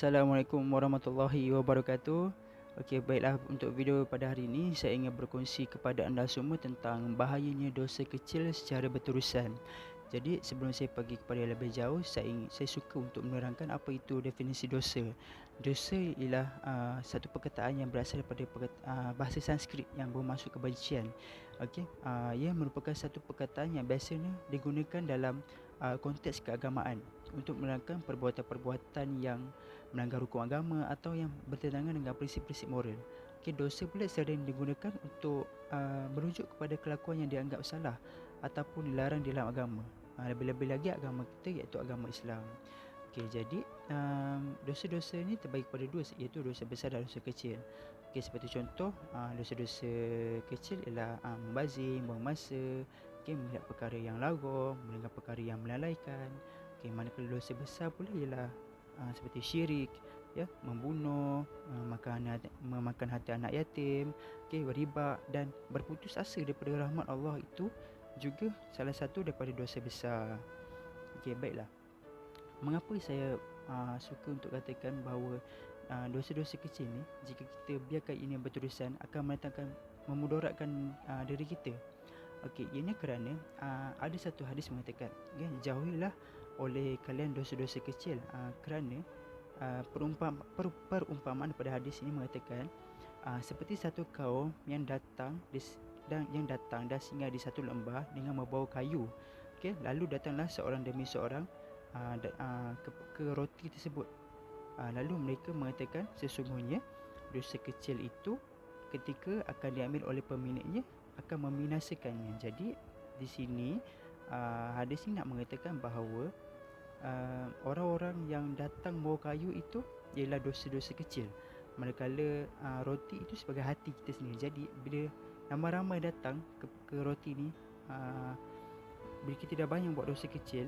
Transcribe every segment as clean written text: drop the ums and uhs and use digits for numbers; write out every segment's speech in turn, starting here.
Assalamualaikum warahmatullahi wabarakatuh. Okey, baiklah, untuk video pada hari ini saya ingin berkongsi kepada anda semua tentang bahayanya dosa kecil secara berterusan. Jadi sebelum saya pergi kepada yang lebih jauh, saya suka untuk menerangkan apa itu definisi dosa. Dosa ialah satu perkataan yang berasal daripada bahasa Sanskrit yang bermaksud kebencian. Okey, ia merupakan satu perkataan yang biasanya digunakan dalam konteks keagamaan untuk menerangkan perbuatan-perbuatan yang melanggar hukum agama atau yang bertentangan dengan prinsip-prinsip moral. Okey, dosa pula sering digunakan untuk merujuk kepada kelakuan yang dianggap salah ataupun dilarang di dalam agama. Lebih-lebih lagi agama kita, iaitu agama Islam. Okey, jadi dosa-dosa ni terbagi kepada dua, iaitu dosa besar dan dosa kecil. Okey, seperti contoh, dosa-dosa kecil ialah membazir, buang masa, melihat perkara yang lara, mendengar perkara yang melalaikan. Okey, manakala dosa besar pula ialah seperti syirik, membunuh, memakan harta anak yatim, riba dan berputus asa daripada rahmat Allah, itu juga salah satu daripada dosa besar. Okey, baiklah. Mengapa saya suka untuk katakan bahawa dosa-dosa kecil ni, jika kita biarkan ini berterusan, akan memudaratkan diri kita. Okey, ianya kerana ada satu hadis mengatakan, jauhilah oleh kalian dosa-dosa kecil, kerana perumpamaan pada hadis ini mengatakan seperti satu kaum yang datang dan singgah di satu lembah dengan membawa kayu. Okey, lalu datanglah seorang demi seorang ke roti tersebut. Lalu mereka mengatakan sesungguhnya dosa kecil itu ketika akan diambil oleh pemiliknya akan membinasakannya. Jadi di sini hadis ini nak mengatakan bahawa orang-orang yang datang bawa kayu itu ialah dosa-dosa kecil, manakala roti itu sebagai hati kita sendiri. Jadi bila ramai-ramai datang ke roti ni, bila kita dah banyak buat dosa kecil,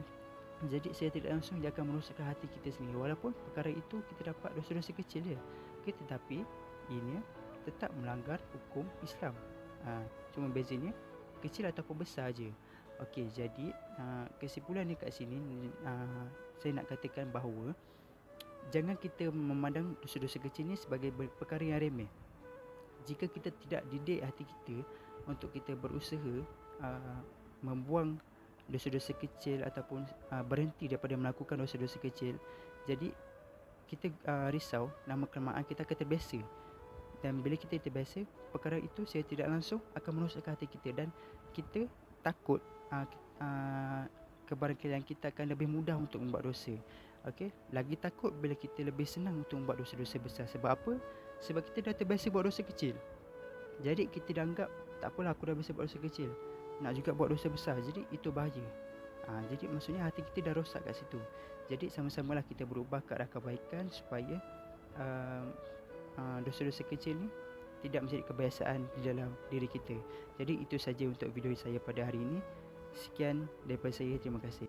jadi saya tidak langsung dia akan merosakkan hati kita sendiri. Walaupun perkara itu kita dapat dosa-dosa kecil dia, tetapi ini tetap melanggar hukum Islam. Cuma bezanya kecil ataupun besar je. Okey, jadi kesimpulan ni kat sini, saya nak katakan bahawa jangan kita memandang dosa-dosa kecil ni sebagai perkara yang remeh. Jika kita tidak didik hati kita untuk kita berusaha membuang dosa-dosa kecil ataupun berhenti daripada melakukan dosa-dosa kecil, jadi kita risau lama-kelamaan kita akan terbiasa. Dan bila kita terbiasa, perkara itu saya tidak langsung akan merosakkan hati kita, dan kita takut kebarangkalian kita akan lebih mudah untuk membuat dosa. Okey, lagi takut bila kita lebih senang untuk membuat dosa-dosa besar. Sebab apa? Sebab kita dah terbiasa buat dosa kecil. Jadi kita dah anggap tak apalah, aku dah biasa buat dosa kecil, nak juga buat dosa besar. Jadi itu bahaya. Jadi maksudnya hati kita dah rosak kat situ. Jadi sama-samalah kita berubah ke arah kebaikan supaya dosa-dosa kecil ni tidak menjadi kebiasaan di dalam diri kita. Jadi itu saja untuk video saya pada hari ini. Sekian daripada saya, terima kasih.